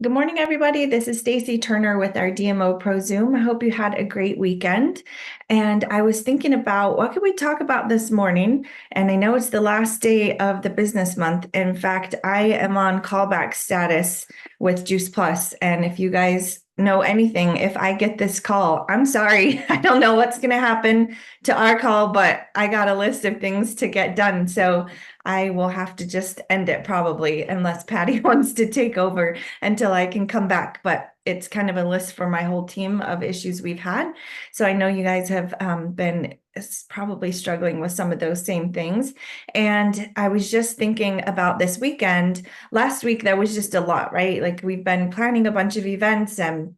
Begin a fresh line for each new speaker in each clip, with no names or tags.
Good morning, everybody. This is Stacy Turner with our DMOpro Zoom. I hope you had a great weekend. And I was thinking about what could we talk about this morning? And I know it's the last day of the business month. In fact, I am on callback status with Juice Plus. And if you guys know anything, if I get this call, I'm sorry. I don't know what's going to happen to our call, but I got a list of things to get done. So I will have to just end it probably, unless Patty wants to take over until I can come back. But it's kind of a list for my whole team of issues we've had. So I know you guys have been probably struggling with some of those same things. And I was just thinking about this weekend. Last week, there was just a lot, right? Like we've been planning a bunch of events and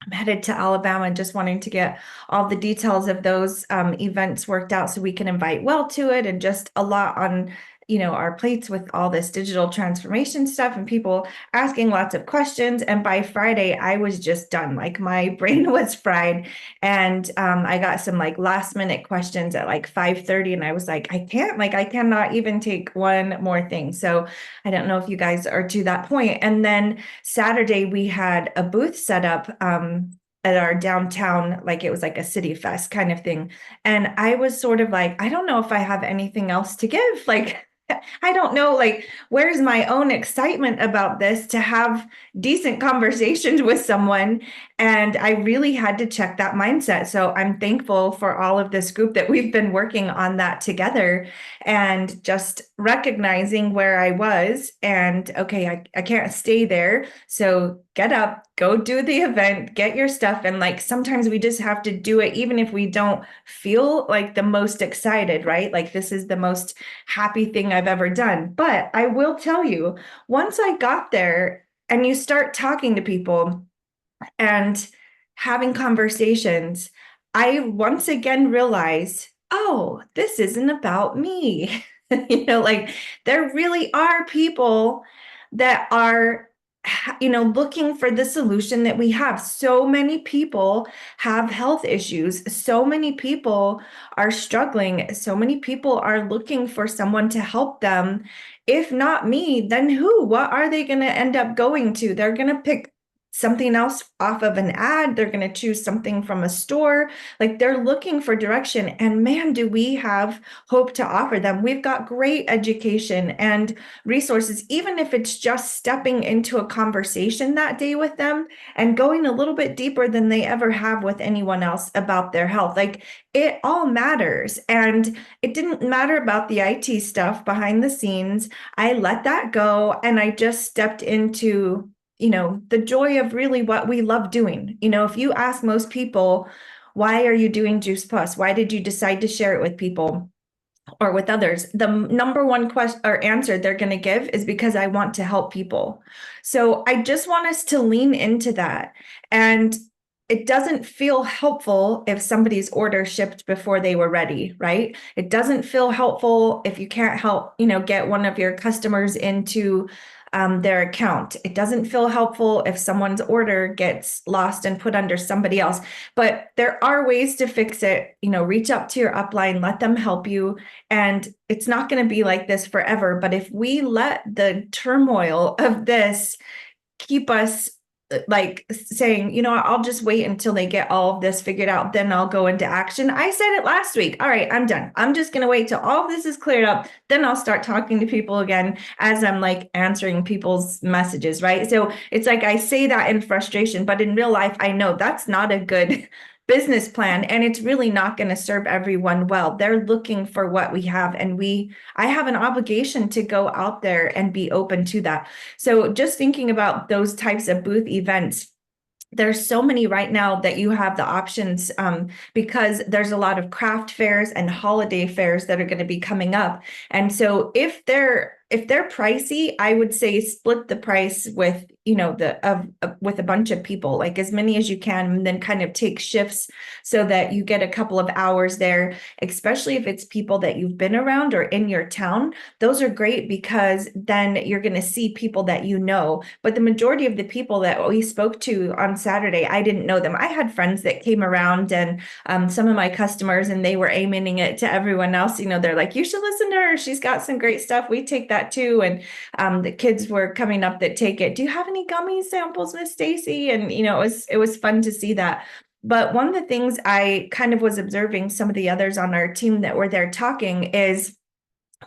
I'm headed to Alabama, just wanting to get all the details of those events worked out so we can invite well to it, and just a lot on our plates with all this digital transformation stuff and people asking lots of questions. And by Friday, I was just done. Like my brain was fried, and I got some like last minute questions at like 5:30, and I was like, I cannot even take one more thing. So I don't know if you guys are to that point. And then Saturday, we had a booth set up at our downtown, like it was like a city fest kind of thing. And I was sort of like, I don't know if I have anything else to give. Like, I don't know, like, where's my own excitement about this to have decent conversations with someone? And I really had to check that mindset. So I'm thankful for all of this group that we've been working on that together, and just recognizing where I was and okay, I can't stay there. So get up, go do the event, get your stuff. And like sometimes we just have to do it, even if we don't feel like the most excited, right? Like this is the most happy thing I've ever done. But I will tell you, once I got there and you start talking to people and having conversations, I once again realized, oh, this isn't about me. Like there really are people that are looking for the solution that we have. So many people have health issues. So many people are struggling. So many people are looking for someone to help them. If not me, then who? What are they going to end up going to? They're going to pick something else off of an ad. They're going to choose something from a store. Like they're looking for direction. And man, do we have hope to offer them. We've got great education and resources, even if it's just stepping into a conversation that day with them and going a little bit deeper than they ever have with anyone else about their health. Like it all matters. And it didn't matter about the IT stuff behind the scenes. I let that go and I just stepped into the joy of really what we love doing. If you ask most people, why are you doing Juice Plus? Why did you decide to share it with people or with others? The number one question or answer they're going to give is because I want to help people. So I just want us to lean into that. And it doesn't feel helpful if somebody's order shipped before they were ready, right? It doesn't feel helpful if you can't help, get one of your customers into their account. It doesn't feel helpful if someone's order gets lost and put under somebody else. But there are ways to fix it. Reach up to your upline, let them help you. And it's not going to be like this forever. But if we let the turmoil of this keep us like saying, I'll just wait until they get all of this figured out, then I'll go into action. I said it last week. All right, I'm done. I'm just going to wait till all of this is cleared up. Then I'll start talking to people again as I'm like answering people's messages, right? So it's like I say that in frustration, but in real life, I know that's not a good business plan, and it's really not going to serve everyone well. They're looking for what we have, and I have an obligation to go out there and be open to that. So just thinking about those types of booth events, there's so many right now that you have the options, because there's a lot of craft fairs and holiday fairs that are going to be coming up. And so if they're pricey, I would say split the price with with a bunch of people, like as many as you can, and then kind of take shifts so that you get a couple of hours there, especially if it's people that you've been around or in your town. Those are great because then you're going to see people that but the majority of the people that we spoke to on Saturday, I didn't know them. I had friends that came around, and some of my customers, and they were aiming it to everyone else. They're like, you should listen to her. She's got some great stuff. We take that too. And the kids were coming up that take it. Do you have any gummy samples, Miss Stacy? And, it was fun to see that. But one of the things I kind of was observing some of the others on our team that were there talking is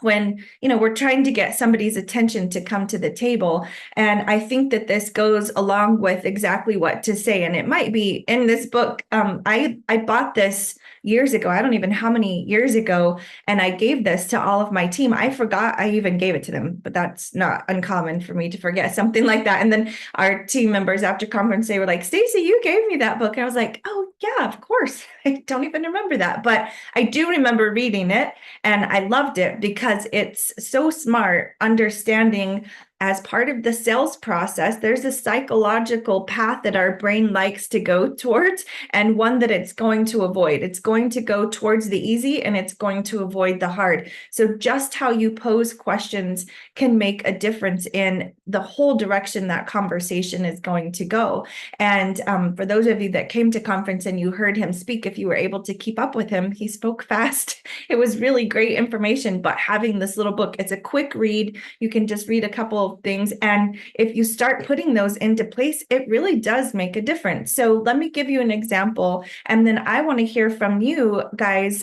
when, we're trying to get somebody's attention to come to the table. And I think that this goes along with exactly what to say. And it might be in this book. I bought this years ago. I don't even know how many years ago. And I gave this to all of my team. I forgot I even gave it to them, but that's not uncommon for me to forget something like that. And then our team members after conference, they were like, Stacy, you gave me that book. And I was like, oh yeah, of course. I don't even remember that, but I do remember reading it. And I loved it because it's so smart, understanding as part of the sales process, there's a psychological path that our brain likes to go towards and one that it's going to avoid. It's going to go towards the easy and it's going to avoid the hard. So just how you pose questions can make a difference in the whole direction that conversation is going to go. And for those of you that came to conference and you heard him speak, if you were able to keep up with him, he spoke fast. It was really great information, but having this little book, it's a quick read. You can just read a couple of things. And if you start putting those into place, it really does make a difference. So let me give you an example. And then I want to hear from you guys.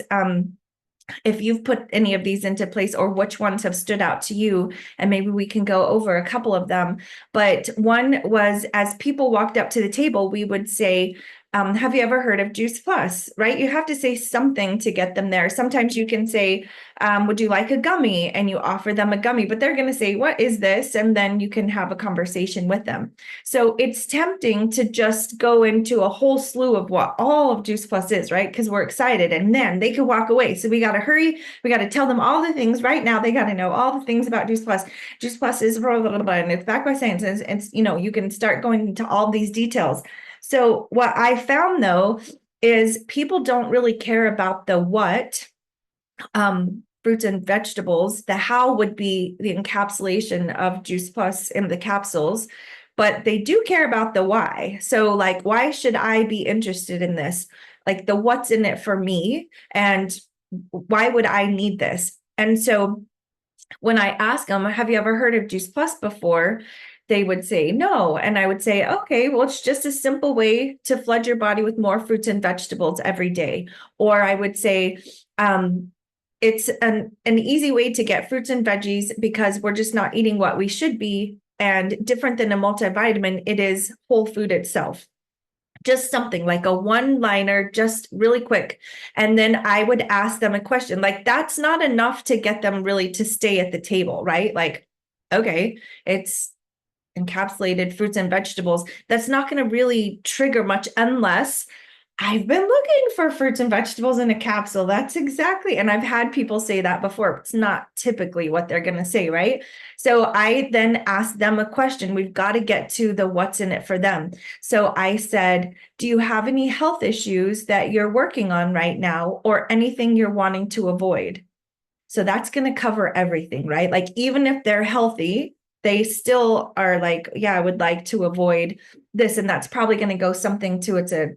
If you've put any of these into place or which ones have stood out to you, and maybe we can go over a couple of them. But one was, as people walked up to the table, we would say, have you ever heard of Juice Plus, right? You have to say something to get them there. Sometimes you can say, would you like a gummy? And you offer them a gummy, but they're going to say, what is this? And then you can have a conversation with them. So it's tempting to just go into a whole slew of what all of Juice Plus is, right? Because we're excited and then they could walk away. So we got to hurry. We got to tell them all the things right now. They got to know all the things about Juice Plus. Juice Plus is blah, blah, blah, blah, and it's backed by science. It's, you can start going into all these details. So what I found, though, is people don't really care about the what, fruits and vegetables. The how would be the encapsulation of Juice Plus in the capsules, but they do care about the why. So like, why should I be interested in this? Like the what's in it for me and why would I need this? And so when I ask them, have you ever heard of Juice Plus before? They would say no. And I would say, okay, well, it's just a simple way to flood your body with more fruits and vegetables every day. Or I would say, it's an easy way to get fruits and veggies because we're just not eating what we should be. And different than a multivitamin, it is whole food itself. Just something like a one-liner, just really quick. And then I would ask them a question. Like, that's not enough to get them really to stay at the table, right? Like, okay, it's encapsulated fruits and vegetables. That's not going to really trigger much unless I've been looking for fruits and vegetables in a capsule. That's exactly. And I've had people say that before. It's not typically what they're going to say, right? So I then asked them a question. We've got to get to the what's in it for them. So I said, do you have any health issues that you're working on right now or anything you're wanting to avoid? So that's going to cover everything, right? Like even if they're healthy, they still are like, yeah, I would like to avoid this. And that's probably going to go something to it's a,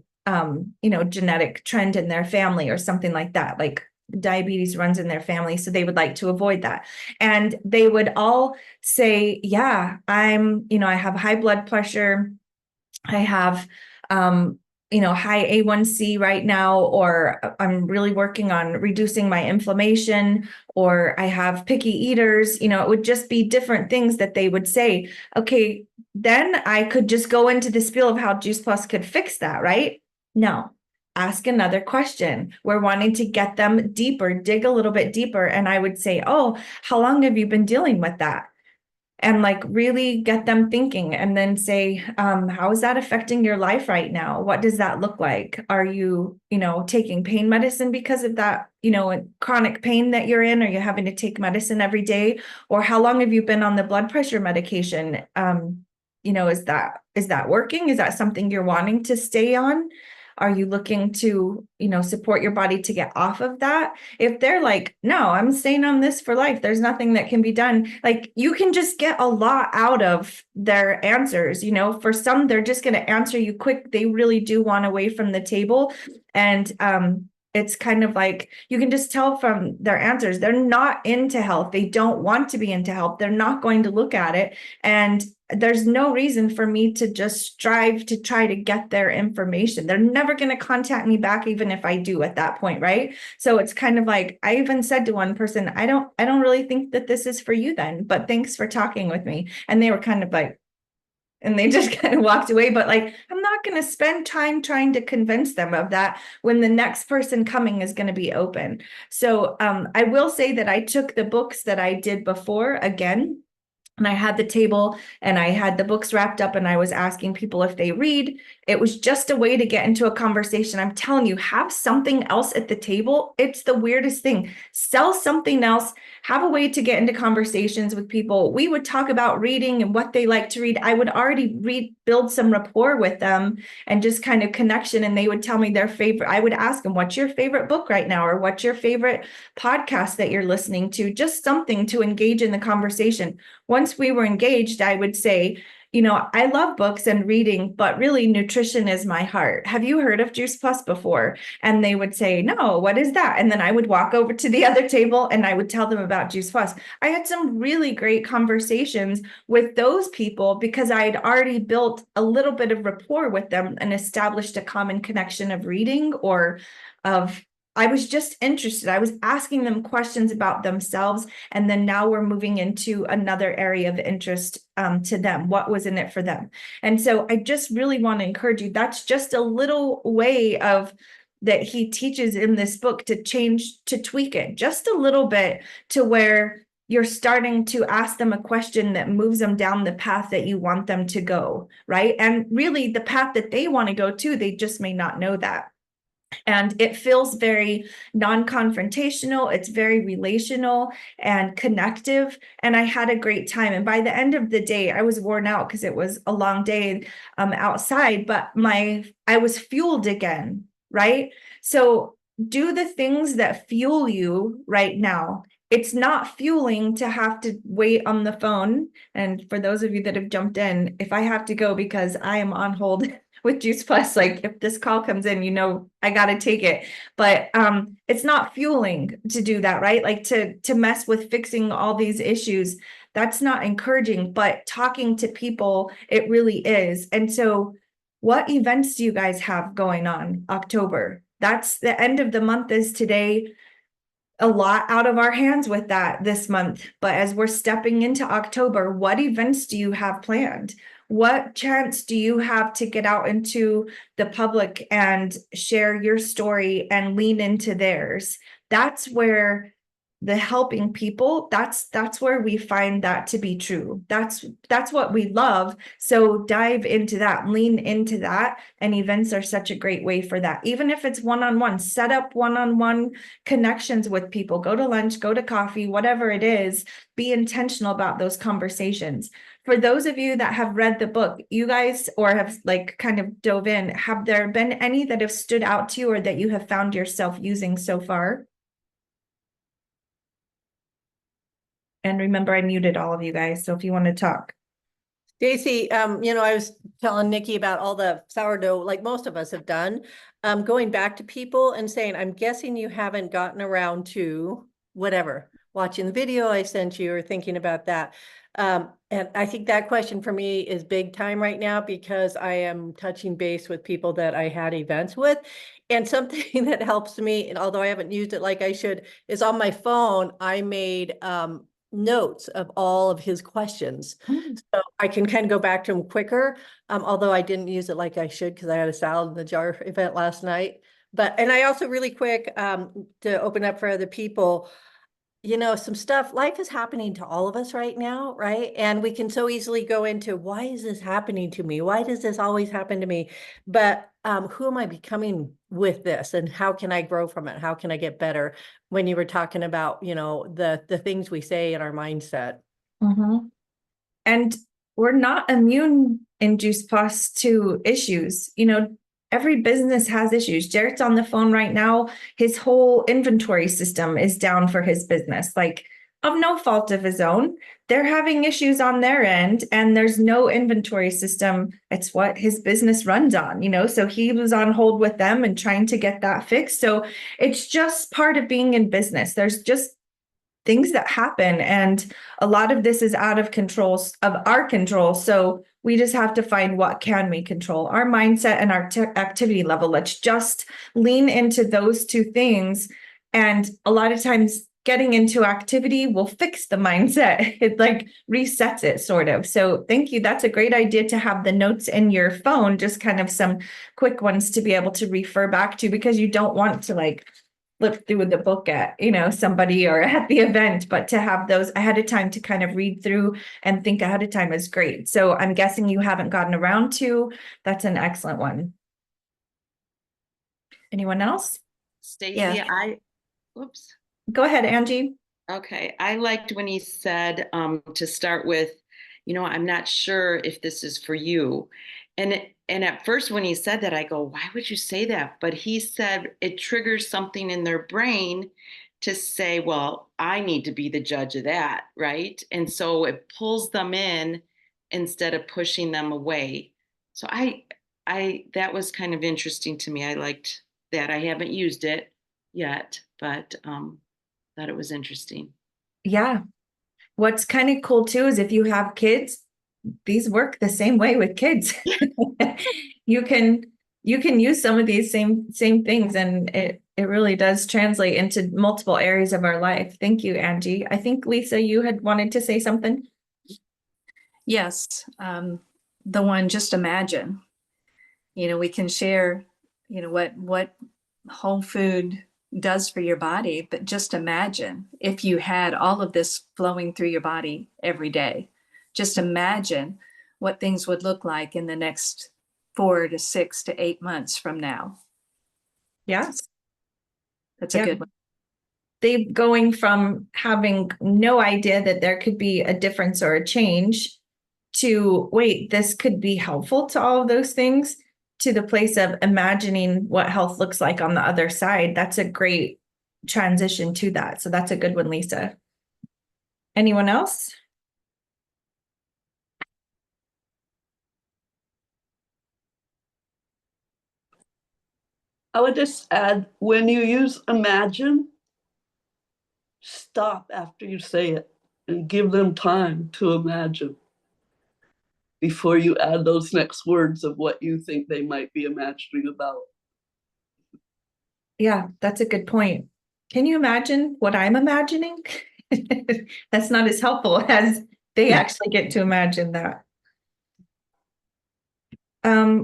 genetic trend in their family or something like that. Like diabetes runs in their family. So they would like to avoid that. And they would all say, yeah, I have high blood pressure. I have, high A1C right now, or I'm really working on reducing my inflammation, or I have picky eaters. It would just be different things that they would say. Okay, then I could just go into the spiel of how Juice Plus could fix that, right? No. Ask another question. We're wanting to get them deeper, dig a little bit deeper. And I would say, oh, how long have you been dealing with that? And like really get them thinking and then say, how is that affecting your life right now? What does that look like? Are you, taking pain medicine because of that, chronic pain that you're in? Are you having to take medicine every day? Or how long have you been on the blood pressure medication? Is that working? Is that something you're wanting to stay on? Are you looking to, support your body to get off of that? If they're like, no, I'm staying on this for life, there's nothing that can be done. Like you can just get a lot out of their answers. For some, they're just going to answer you quick. They really do want away from the table. And It's kind of like, you can just tell from their answers, they're not into health. They don't want to be into health. They're not going to look at it. And there's no reason for me to just strive to try to get their information. They're never going to contact me back, even if I do at that point, right? So it's kind of like, I even said to one person, I don't really think that this is for you then, but thanks for talking with me. And they were kind of like, and they just kind of walked away. But like, I'm not going to spend time trying to convince them of that when the next person coming is going to be open. So I will say that I took the books that I did before again, and I had the table and I had the books wrapped up and I was asking people if they read. It was just a way to get into a conversation. I'm telling you, have something else at the table. It's the weirdest thing. Sell something else. Have a way to get into conversations with people. We would talk about reading and what they like to read. I would already build some rapport with them and just kind of connection. And they would tell me their favorite. I would ask them, what's your favorite book right now? Or what's your favorite podcast that you're listening to? Just something to engage in the conversation. Once we were engaged, I would say, I love books and reading, but really nutrition is my heart. Have you heard of Juice Plus before? And they would say, no, what is that? And then I would walk over to the other table and I would tell them about Juice Plus. I had some really great conversations with those people because I had already built a little bit of rapport with them and established a common connection of reading or of I was just interested. I was asking them questions about themselves. And then now we're moving into another area of interest to them. What was in it for them? And so I just really want to encourage you. That's just a little way of that he teaches in this book to change, to tweak it just a little bit to where you're starting to ask them a question that moves them down the path that you want them to go, right? And really the path that they want to go to, they just may not know that. And it feels very non-confrontational. It's very relational and connective. And I had a great time. And by the end of the day, I was worn out because it was a long day outside, but I was fueled again, right? So do the things that fuel you right now. It's not fueling to have to wait on the phone. And for those of you that have jumped in, if I have to go because I am on hold with Juice Plus, like if this call comes in, I got to take it. But it's not fueling to do that, right? Like to mess with fixing all these issues. That's not encouraging, but talking to people, it really is. And so what events do you guys have going on October? That's the end of the month is today. A lot out of our hands with that this month. But as we're stepping into October, what events do you have planned? What chance do you have to get out into the public and share your story and lean into theirs? That's where the helping people, that's where we find that to be true. That's what we love. So dive into that, lean into that. And events are such a great way for that. Even if it's one-on-one, set up one-on-one connections with people, go to lunch, go to coffee, whatever it is, be intentional about those conversations. For those of you that have read the book, you guys, or have like kind of dove in, have there been any that have stood out to you or that you have found yourself using so far? And remember, I muted all of you guys. So if you want to talk.
Stacy, I was telling Nikki about all the sourdough, like most of us have done, going back to people and saying, I'm guessing you haven't gotten around to whatever, watching the video I sent you or thinking about that. And I think that question for me is big time right now because I am touching base with people that I had events with. And something that helps me, and although I haven't used it like I should, is on my phone, I made notes of all of his questions. So I can kind of go back to him quicker, although I didn't use it like I should because I had a salad in the jar event last night. And I also really quick to open up for other people, some stuff, life is happening to all of us right now, right? And we can so easily go into, why is this happening to me? Why does this always happen to me? But who am I becoming with this? And how can I grow from it? How can I get better? When you were talking about, the things we say in our mindset.
Mm-hmm. And we're not immune in Juice Plus to issues. Every business has issues. Jarrett's on the phone right now. His whole inventory system is down for his business. Like of no fault of his own. They're having issues on their end, and there's no inventory system. It's what his business runs on, So he was on hold with them and trying to get that fixed. So it's just part of being in business. There's just things that happen, and a lot of this is out of our control. So we just have to find what can we control, our mindset and our activity level. Let's just lean into those two things. And a lot of times getting into activity will fix the mindset. It like resets it sort of. So thank you. That's a great idea to have the notes in your phone, just kind of some quick ones to be able to refer back to, because you don't want to like flip through the book at, somebody or at the event, but to have those ahead of time to kind of read through and think ahead of time is great. So I'm guessing you haven't gotten around to. That's an excellent one. Anyone else?
Stacy,
Yeah.
Whoops.
Go ahead, Angie.
Okay, I liked when he said to start with, I'm not sure if this is for you. And at first when he said that, I go, why would you say that? But he said it triggers something in their brain to say, well, I need to be the judge of that, right? And so it pulls them in instead of pushing them away. So I that was kind of interesting to me. I liked that. I haven't used it yet, but thought it was interesting.
Yeah. What's kind of cool too is if you have kids, these work the same way with kids. you can use some of these same things, and it really does translate into multiple areas of our life. Thank you, Angie. I think Lisa, you had wanted to say something.
Yes, the one, just imagine. We can share, what whole food does for your body, but just imagine if you had all of this flowing through your body every day. Just imagine what things would look like in the next 4 to 6 to 8 months from now.
Yes.
That's a good one.
They going from having no idea that there could be a difference or a change to, wait, this could be helpful to all of those things, to the place of imagining what health looks like on the other side. That's a great transition to that. So that's a good one, Lisa. Anyone else?
I would just add, when you use imagine, stop after you say it and give them time to imagine before you add those next words of what you think they might be imagining about.
Yeah, that's a good point. Can you imagine what I'm imagining? That's not as helpful as they actually get to imagine that.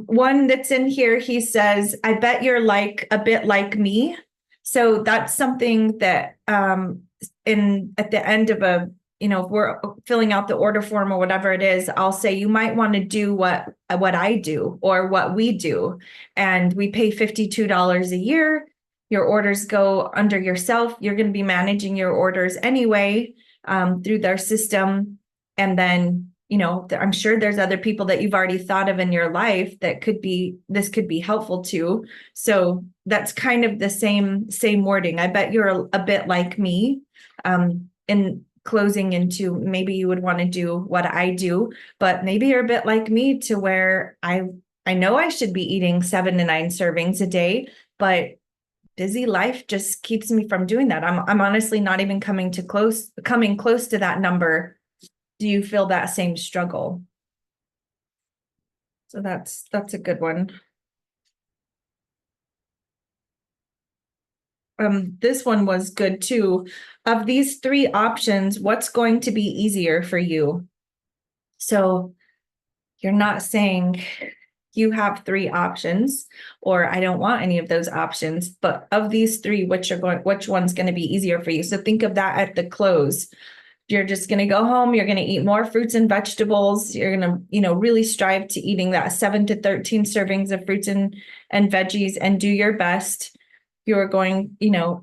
One that's in here, he says, I bet you're like a bit like me. So that's something that at the end of if we're filling out the order form or whatever it is, I'll say you might want to do what I do or what we do. And we pay $52 a year. Your orders go under yourself. You're going to be managing your orders anyway through their system. And then I'm sure there's other people that you've already thought of in your life that this could be helpful to. So that's kind of the same wording. I bet you're a bit like me. In closing into, maybe you would want to do what I do, but maybe you're a bit like me to where I know I should be eating 7 to 9 servings a day, but busy life just keeps me from doing that. I'm honestly not even coming close to that number. Do you feel that same struggle? So that's a good one. This one was good too. Of these 3 options, what's going to be easier for you? So you're not saying you have 3 options, or I don't want any of those options, but of these 3, which one's going to be easier for you? So think of that at the close. You're just going to go home. You're going to eat more fruits and vegetables. You're going to, really strive to eating that 7 to 13 servings of fruits and veggies and do your best. You're going,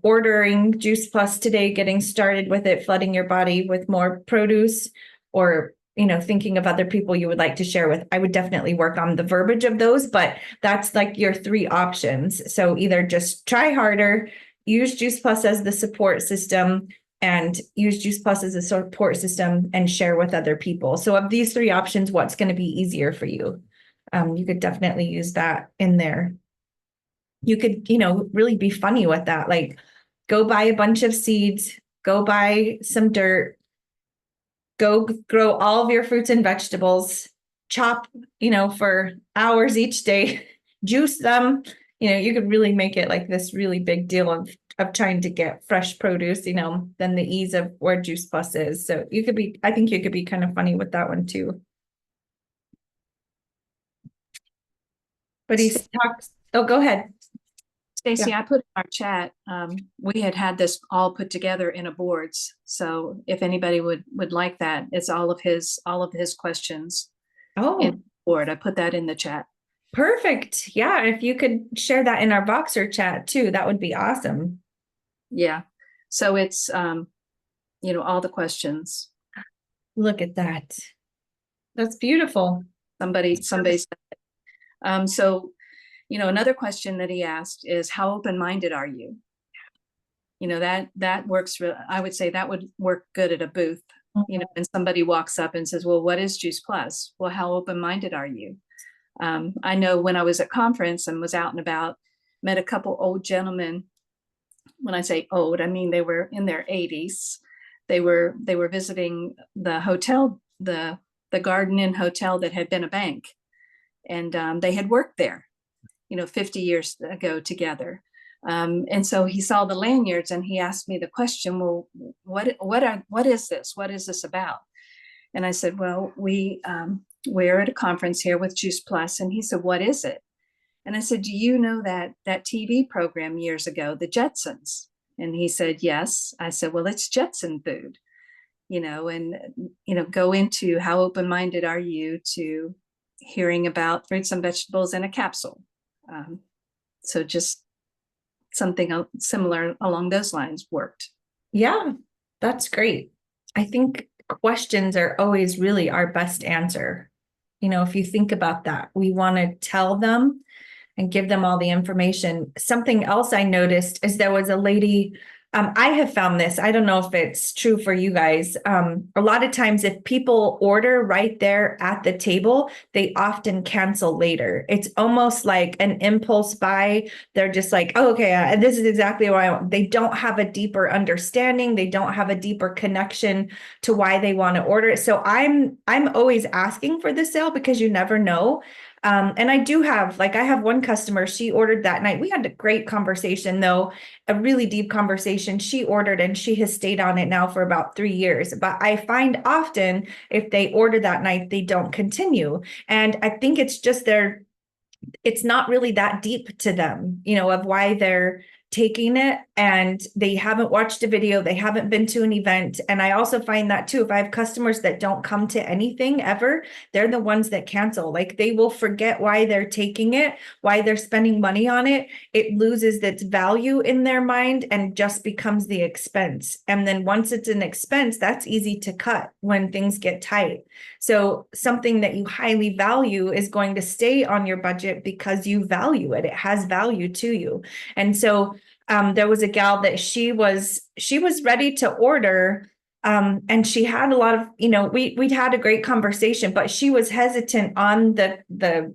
ordering Juice Plus today, getting started with it, flooding your body with more produce, or, thinking of other people you would like to share with. I would definitely work on the verbiage of those, but that's like your 3 options. So either just try harder, use Juice Plus as the support system, and use Juice Plus as a support system and share with other people. So of these three options, what's going to be easier for you? You could definitely use that in there. You could, really be funny with that. Like, go buy a bunch of seeds, go buy some dirt, go grow all of your fruits and vegetables, chop, for hours each day, juice them. You could really make it like this really big deal of trying to get fresh produce, than the ease of where Juice Plus is. So I think you could be kind of funny with that one too. But he talks, oh, go ahead.
Stacy, I put in our chat, we had this all put together in a boards. So if anybody would like that, it's all of his questions in
Oh,
the board. I put that in the chat.
perfect. Yeah, if you could share that in our Voxer chat too, that would be awesome.
Yeah. So it's, all the questions.
Look at that. That's beautiful.
Somebody said it. So, another question that he asked is, how open-minded are you? That works. I would say that would work good at a booth. When somebody walks up and says, well, what is Juice Plus? Well, how open-minded are you? I know when I was at conference and was out and about, met a couple old gentlemen. When I say old, I mean they were in their 80s. They were visiting the hotel, the Garden Inn Hotel that had been a bank, and they had worked there, 50 years ago together. And so he saw the lanyards and he asked me the question, well, what is this? What is this about? And I said, well, we're at a conference here with Juice Plus. And he said, what is it? And I said, do you know that TV program years ago, the Jetsons? And he said, yes. I said, well, it's Jetson food, and, go into how open-minded are you to hearing about fruits and vegetables in a capsule? So just something similar along those lines worked.
Yeah, that's great. I think questions are always really our best answer. If you think about that, we want to tell them and give them all the information. Something else I noticed is there was a lady, I have found this, I don't know if it's true for you guys. A lot of times if people order right there at the table, they often cancel later. It's almost like an impulse buy. They're just like, oh, okay, this is exactly what I want. They don't have a deeper understanding. They don't have a deeper connection to why they want to order it. So I'm always asking for the sale because you never know. And I do have, I have one customer, she ordered that night. We had a great conversation though, a really deep conversation. She ordered and she has stayed on it now for about 3 years. But I find often if they order that night, they don't continue. And I think it's just it's not really that deep to them, of why they're taking it, and they haven't watched a video, they haven't been to an event. And I also find that too, if I have customers that don't come to anything ever, they're the ones that cancel. They will forget why they're taking it, why they're spending money on it. It loses its value in their mind and just becomes the expense. And then once it's an expense, that's easy to cut when things get tight. So something that you highly value is going to stay on your budget because you value it. It has value to you. And so there was a gal that she was ready to order, and she had a lot of, we'd had a great conversation, but she was hesitant on the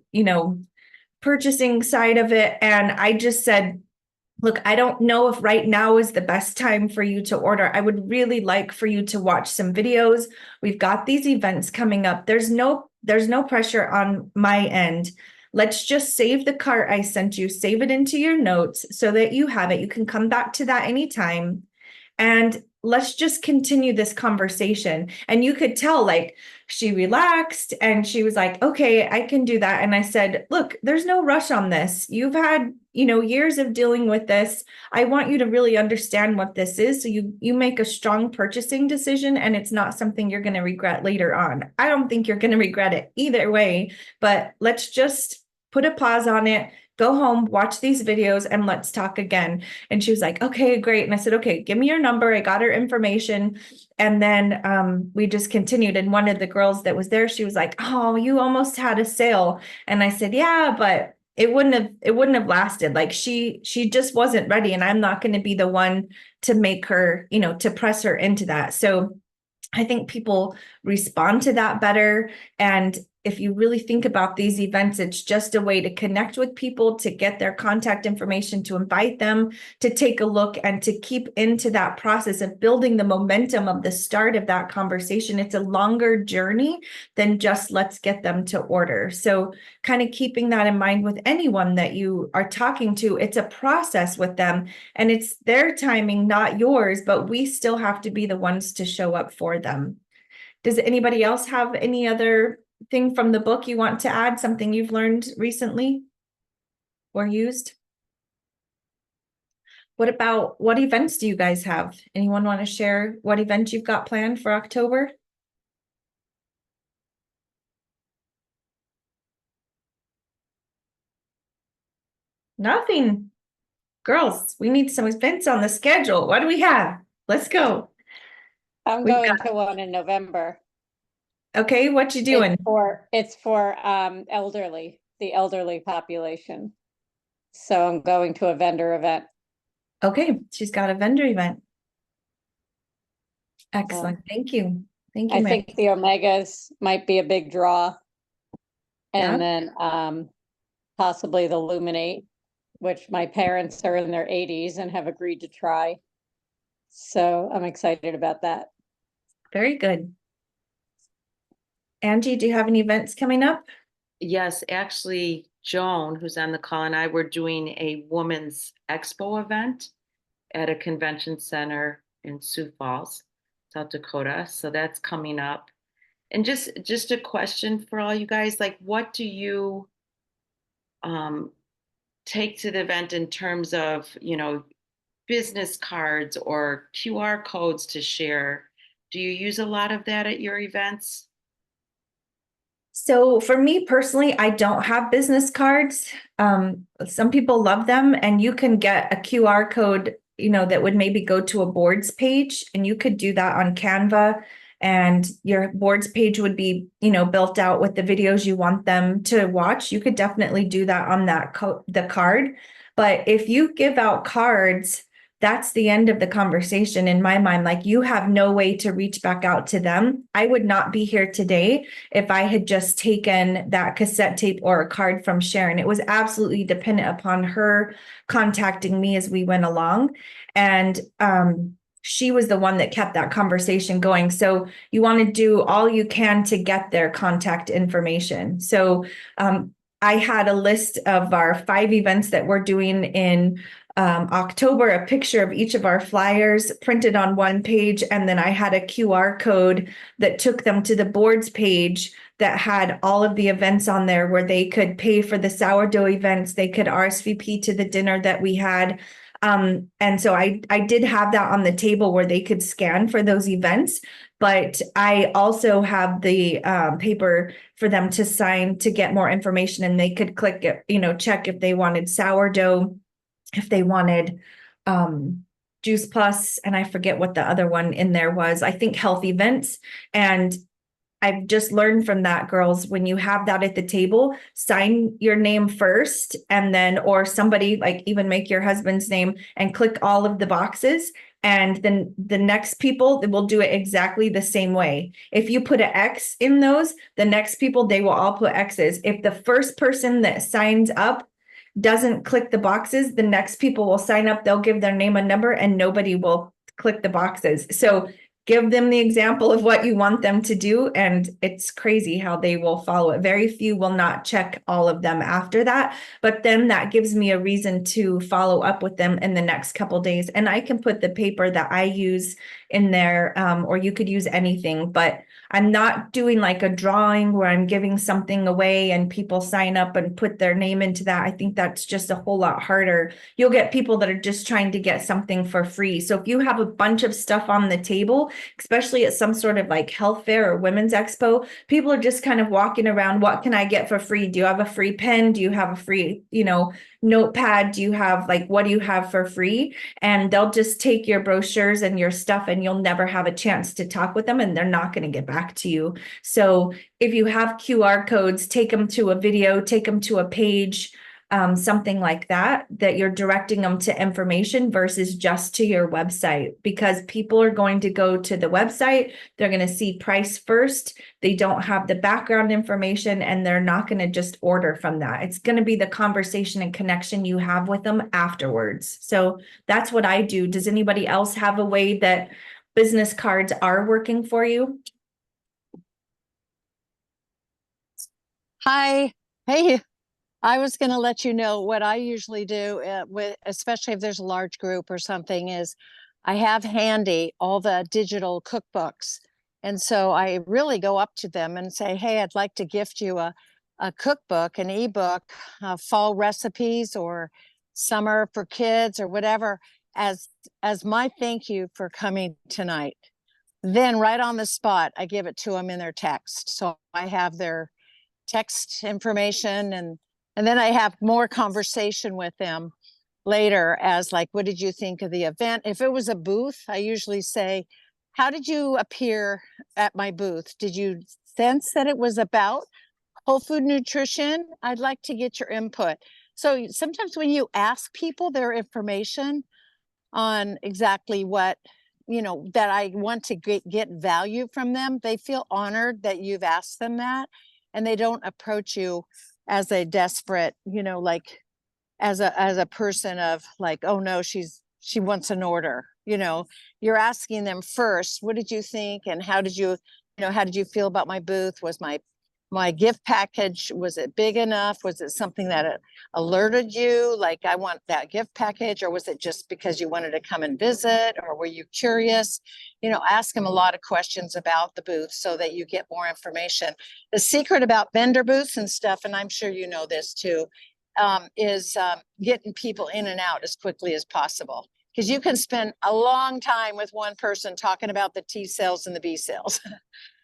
purchasing side of it. And I just said, look, I don't know if right now is the best time for you to order. I would really like for you to watch some videos. We've got these events coming up. There's no pressure on my end. Let's just save the cart I sent you, save it into your notes so that you have it. You can come back to that anytime. And let's just continue this conversation. And you could tell, she relaxed and she was like, okay, I can do that. And I said, look, there's no rush on this. You've had, years of dealing with this. I want you to really understand what this is. So you make a strong purchasing decision and it's not something you're going to regret later on. I don't think you're going to regret it either way, but let's just put a pause on it. Go home, watch these videos, and let's talk again. And she was like, okay, great. And I said, okay, give me your number. I got her information. And then we just continued. And one of the girls that was there, she was like, oh, you almost had a sale. And I said, yeah, but it wouldn't have lasted. Like she just wasn't ready, and I'm not going to be the one to make her, to press her into that. So I think people respond to that better. And if you really think about these events, it's just a way to connect with people, to get their contact information, to invite them to take a look, and to keep into that process of building the momentum of the start of that conversation. It's a longer journey than just let's get them to order. So kind of keeping that in mind with anyone that you are talking to, it's a process with them, and it's their timing, not yours, but we still have to be the ones to show up for them. Does anybody else have any other thing from the book you want to add, something you've learned recently or used? What events do you guys have? Anyone want to share what event you've got planned for October? Nothing. Girls, we need some events on the schedule. What do we have? Let's go.
I'm
We've
going to one in November.
Okay, what you doing?
It's for elderly, the elderly population. So I'm going to a vendor event.
Okay, she's got a vendor event. Excellent. Thank you. Thank you,
I
Mary.
think the Omegas might be a big draw. And then possibly the Luminate, which my parents are in their 80s and have agreed to try. So I'm excited about that.
Very good. Angie, do you have any events coming up?
Yes, actually, Joan, who's on the call, and I were doing a women's expo event at a convention center in Sioux Falls, South Dakota. So that's coming up. And just a question for all you guys, like what do you take to the event in terms of, business cards or QR codes to share? Do you use a lot of that at your events?
So for me personally, I don't have business cards. Some people love them, and you can get a QR code, that would maybe go to a boards page, and you could do that on Canva, and your boards page would be, built out with the videos you want them to watch. You could definitely do that on the card. But if you give out cards, that's the end of the conversation in my mind. Like, you have no way to reach back out to them. I would not be here today if I had just taken that cassette tape or a card from Sharon. It was absolutely dependent upon her contacting me as we went along. And she was the one that kept that conversation going. So you want to do all you can to get their contact information. So I had a list of our 5 events that we're doing in October, a picture of each of our flyers printed on one page. And then I had a QR code that took them to the boards page that had all of the events on there, where they could pay for the sourdough events. They could RSVP to the dinner that we had. And so I did have that on the table where they could scan for those events, but I also have the paper for them to sign to get more information, and they could click it, check if they wanted sourdough, if they wanted Juice Plus, and I forget what the other one in there was. I think health events. And I've just learned from that, girls, when you have that at the table, sign your name first, and then, or somebody, like, even make your husband's name and click all of the boxes. And then the next people will do it exactly the same way. If you put an X in those, the next people, they will all put X's. If the first person that signs up doesn't click the boxes, the next people will sign up, they'll give their name and number, and nobody will click the boxes. So give them the example of what you want them to do, and it's crazy how they will follow it. Very few will not check all of them after that, but then that gives me a reason to follow up with them in the next couple days. And I can put the paper that I use in there, or you could use anything, but I'm not doing like a drawing where I'm giving something away and people sign up and put their name into that. I think that's just a whole lot harder. You'll get people that are just trying to get something for free. So if you have a bunch of stuff on the table, especially at some sort of like health fair or women's expo, people are just kind of walking around. What can I get for free? Do you have a free pen? Do you have a free, notepad? Do you have, like, what do you have for free? And they'll just take your brochures and your stuff, and you'll never have a chance to talk with them, and they're not going to get back to you. So if you have QR codes, take them to a video, take them to a page, something like that, that you're directing them to information versus just to your website, because people are going to go to the website. They're going to see price first. They don't have the background information, and they're not going to just order from that. It's going to be the conversation and connection you have with them afterwards. So that's what I do. Does anybody else have a way that business cards are working for you?
Hi. Hey, I was going to let you know what I usually do with, especially if there's a large group or something, is I have handy all the digital cookbooks. And so I really go up to them and say, hey, I'd like to gift you a cookbook, an ebook, fall recipes or summer for kids or whatever, as my thank you for coming tonight. Then right on the spot, I give it to them in their text. So I have their text information, and then I have more conversation with them later as like, what did you think of the event? If it was a booth, I usually say, how did you appear at my booth? Did you sense that it was about whole food nutrition? I'd like to get your input. So sometimes when you ask people their information on exactly what, you know, that I want to get value from them, they feel honored that you've asked them that, and they don't approach you as a desperate, you know, like as a person of like, oh no, she wants an order. You know, you're asking them first, what did you think, and how did you feel about my booth? Was my gift package, was it big enough? Was it something that alerted you, like I want that gift package? Or was it just because you wanted to come and visit? Or were you curious? You know, ask them a lot of questions about the booth so that you get more information. The secret about vendor booths and stuff, and I'm sure you know this too, is getting people in and out as quickly as possible. Because you can spend a long time with one person talking about the T cells and the B cells.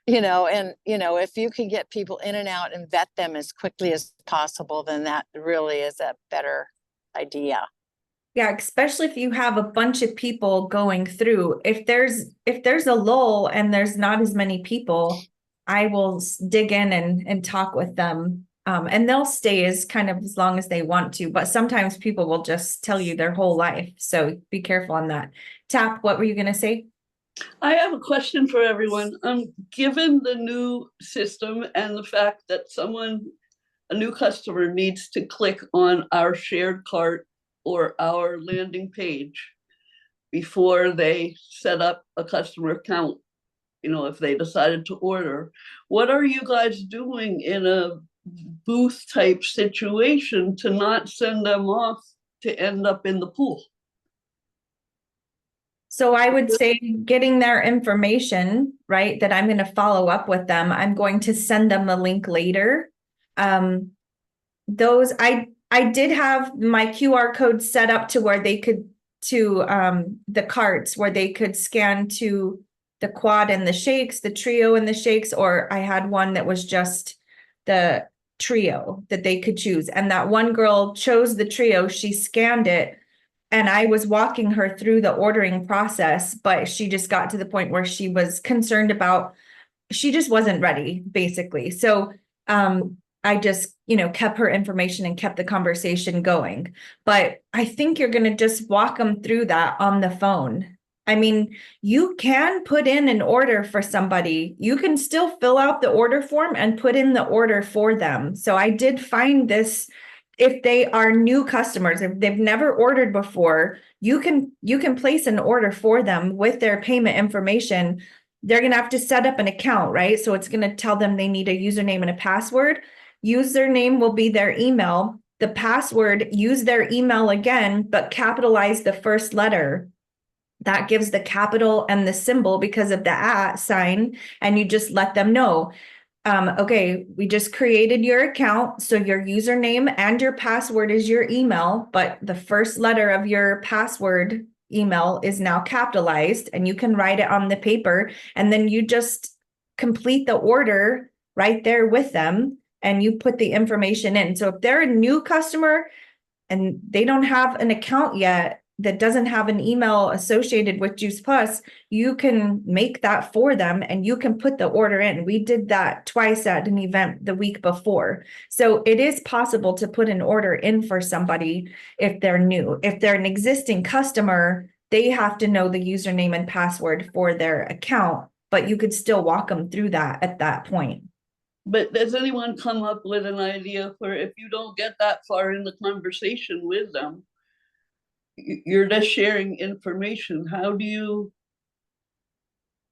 You know, and, you know, if you can get people in and out and vet them as quickly as possible, then that really is a better idea.
Yeah, especially if you have a bunch of people going through. If there's a lull and there's not as many people, I will dig in and talk with them. And they'll stay as long as they want to, but sometimes people will just tell you their whole life. So be careful on that. Tap, what were you going to say?
I have a question for everyone. Given the new system and the fact that a new customer needs to click on our shared cart or our landing page before they set up a customer account, you know, if they decided to order, what are you guys doing in a booth type situation to not send them off to end up in the pool?
So I would say getting their information, right, that I'm going to follow up with them. I'm going to send them a link later. I did have my QR code set up to where they could, the carts where they could scan to the quad and the shakes, the trio and the shakes, or I had one that was just the trio that they could choose. And that one girl chose the trio, she scanned it, and I was walking her through the ordering process, but she just got to the point where she was concerned about, she just wasn't ready, basically. So I just, kept her information and kept the conversation going. But I think you're going to just walk them through that on the phone. I mean, you can put in an order for somebody. You can still fill out the order form and put in the order for them. So I did find this. If they are new customers, if they've never ordered before, you can place an order for them with their payment information. They're going to have to set up an account, right? So it's going to tell them they need a username and a password. Username will be their email. The password, use their email again, but capitalize the first letter. That gives the capital and the symbol because of the @ sign, and you just let them know. Okay, we just created your account. So your username and your password is your email, but the first letter of your password email is now capitalized, and you can write it on the paper, and then you just complete the order right there with them, and you put the information in. So if they're a new customer and they don't have an account yet, that doesn't have an email associated with Juice Plus, you can make that for them and you can put the order in. We did that twice at an event the week before. So it is possible to put an order in for somebody if they're new. If they're an existing customer, they have to know the username and password for their account, but you could still walk them through that at that point.
But does anyone come up with an idea for if you don't get that far in the conversation with them, you're just sharing information? How do you,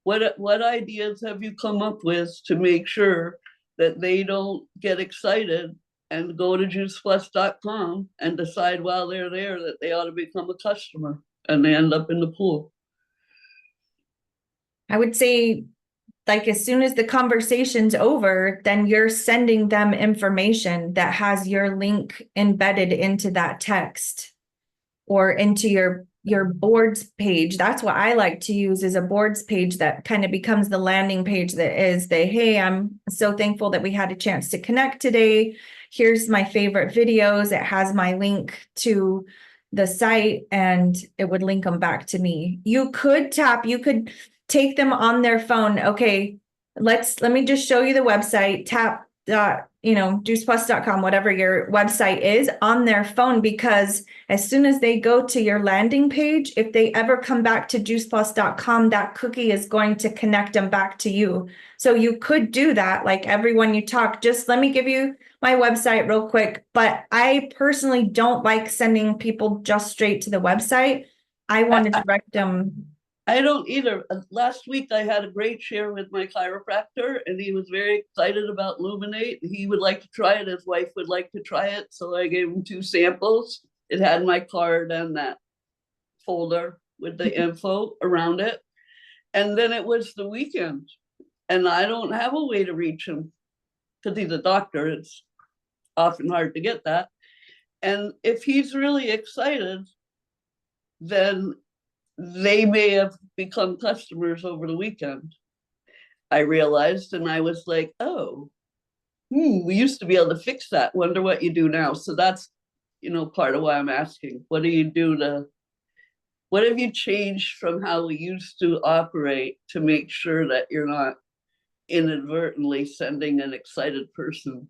what ideas have you come up with to make sure that they don't get excited and go to juiceplus.com and decide while they're there that they ought to become a customer and they end up in the pool?
I would say, like, as soon as the conversation's over, then you're sending them information that has your link embedded into that text or into your boards page. That's what I like to use, is a boards page that kind of becomes the landing page that is the, hey, I'm so thankful that we had a chance to connect today. Here's my favorite videos. It has my link to the site and it would link them back to me. You could take them on their phone. Okay, let me just show you the website. Tap juiceplus.com, whatever your website is, on their phone, because as soon as they go to your landing page, if they ever come back to juiceplus.com, that cookie is going to connect them back to you. So you could do that. Like, everyone you talk, just let me give you my website real quick. But I personally don't like sending people just straight to the website. I want to direct them.
I don't either. Last week I had a great share with my chiropractor and he was very excited about Luminate. He would like to try it. His wife would like to try it. So I gave him 2 samples. It had my card and that folder with the info around it. And then it was the weekend and I don't have a way to reach him because he's a doctor. It's often hard to get that. And if he's really excited, then they may have become customers over the weekend. I realized, and I was like, oh, we used to be able to fix that. Wonder what you do now. So that's, part of why I'm asking. What do you do what have you changed from how we used to operate to make sure that you're not inadvertently sending an excited person?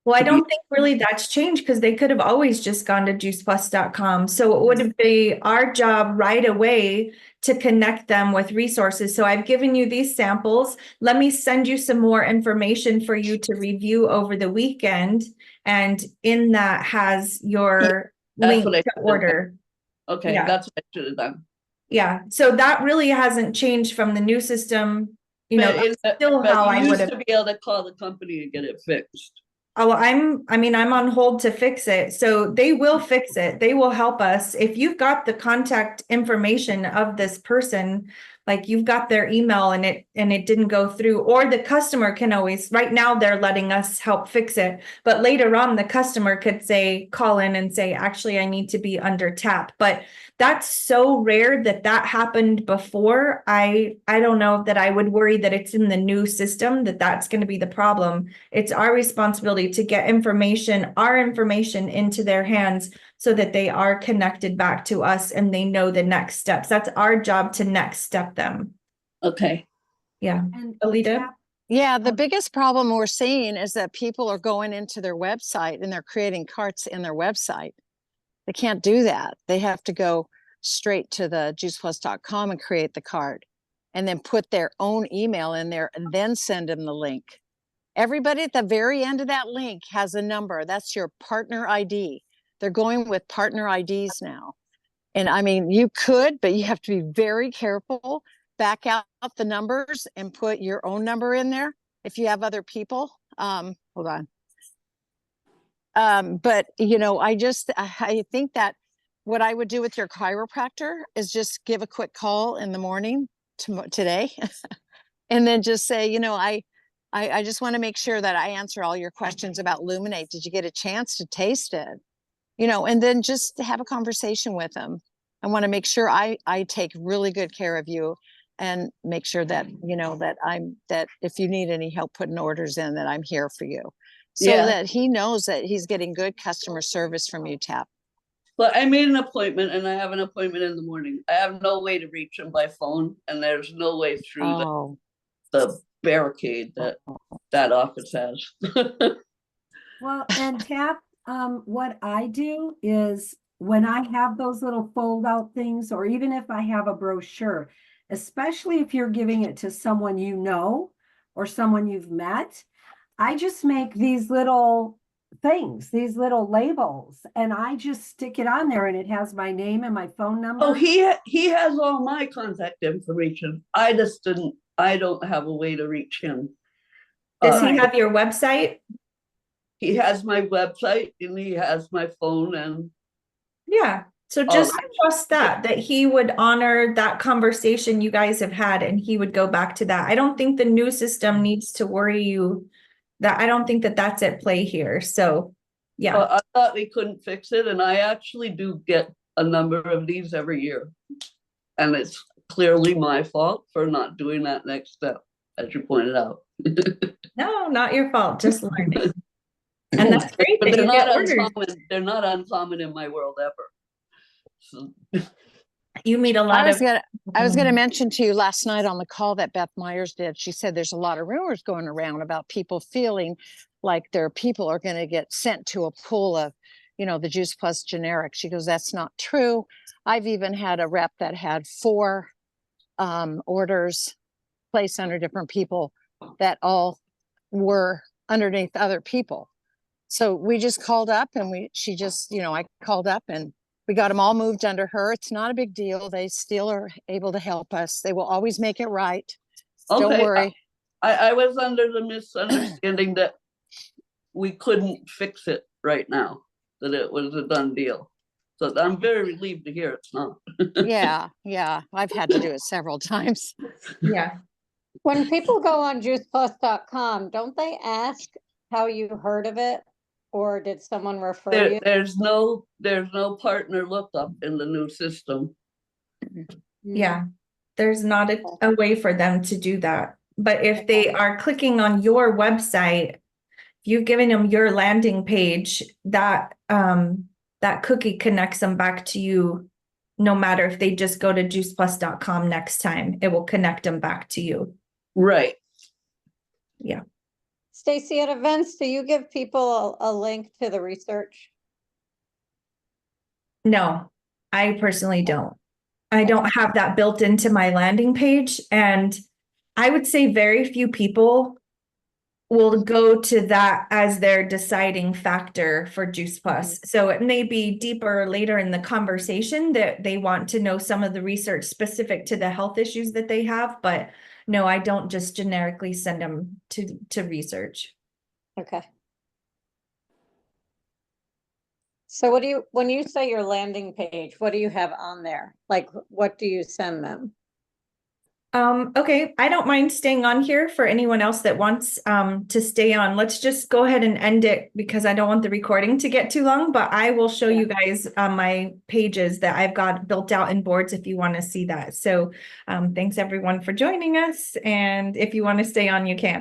Well, I don't think really that's changed, because they could have always just gone to juiceplus.com. So it would be our job right away to connect them with resources. So I've given you these samples. Let me send you some more information for you to review over the weekend. And in that has your link to order.
Okay, yeah. That's what I should have done.
Yeah, so that really hasn't changed from the new system. Still how I would have
to be able to call the company and get it fixed.
Oh, I'm on hold to fix it. So they will fix it. They will help us. If you've got the contact information of this person, like you've got their email and it didn't go through, or the customer can always, right now they're letting us help fix it. But later on, the customer could call in and say, actually, I need to be under tap. But that's so rare that happened before. I don't know that I would worry that it's in the new system that's going to be the problem. It's our responsibility to get our information into their hands so that they are connected back to us and they know the next steps. That's our job, to next step them.
Okay.
Yeah. And Alita?
Yeah, the biggest problem we're seeing is that people are going into their website and they're creating carts in their website. They can't do that. They have to go straight to the juiceplus.com and create the cart and then put their own email in there and then send them the link. Everybody at the very end of that link has a number. That's your partner ID. They're going with partner IDs now. And I mean, you could, but you have to be very careful. Back out the numbers and put your own number in there if you have other people. Hold on. But I think that what I would do with your chiropractor is just give a quick call in the morning today and then just say, I just want to make sure that I answer all your questions about Luminate. Did you get a chance to taste it? And then just have a conversation with them. I want to make sure I take really good care of you and make sure that, that if you need any help putting orders in, that I'm here for you. So that he knows that he's getting good customer service from you, Tap.
But I made an appointment and I have an appointment in the morning. I have no way to reach him by phone and there's no way through
Oh,
the barricade that office has.
Well, and Tap, what I do is when I have those little fold out things, or even if I have a brochure, especially if you're giving it to someone you know or someone you've met, I just make these little things, these little labels, and I just stick it on there and it has my name and my phone number.
Oh, he has all my contact information. I don't have a way to reach him.
Does he have your website?
He has my website and he has my phone and
Yeah. So just trust that he would honor that conversation you guys have had and he would go back to that. I don't think the new system needs to worry you. That I don't think that that's at play here. So yeah.
I thought we couldn't fix it, and I actually do get a number of these every year. And it's clearly my fault for not doing that next step, as you pointed out.
No, not your fault, just learning. And that's great
But
that
they're
you get
not
orders.
uncommon. They're not uncommon in my world ever. So,
You meet a lot
I was
of
gonna mention to you last night on the call that Beth Myers did. She said there's a lot of rumors going around about people feeling like their people are going to get sent to a pool of, the Juice Plus generic. She goes, that's not true. I've even had a rep that had 4 orders placed under different people that all were underneath other people. So we just called up and I called up and we got them all moved under her. It's not a big deal. They still are able to help us. They will always make it right. Don't
okay,
worry.
I was under the misunderstanding that we couldn't fix it right now, that it was a done deal. So I'm very relieved to hear it's not.
Yeah. I've had to do it several times.
yeah.
When people go on juiceplus.com, don't they ask how you heard of it? Or did someone refer you?
There's no partner lookup in the new system.
Yeah. There's not a way for them to do that. But if they are clicking on your website, if you've given them your landing page, that cookie connects them back to you. No matter if they just go to juiceplus.com next time, it will connect them back to you.
Right.
Yeah.
Stacy, at events, do you give people a link to the research?
No, I personally don't. I don't have that built into my landing page. And I would say very few people will go to that as their deciding factor for Juice Plus. So it may be deeper later in the conversation that they want to know some of the research specific to the health issues that they have. But no, I don't just generically send them to research.
Okay. So when you say your landing page, what do you have on there? Like, what do you send them?
Okay, I don't mind staying on here for anyone else that wants to stay on. Let's just go ahead and end it because I don't want the recording to get too long, but I will show you guys my pages that I've got built out in boards if you want to see that. So thanks everyone for joining us. And if you want to stay on, you can.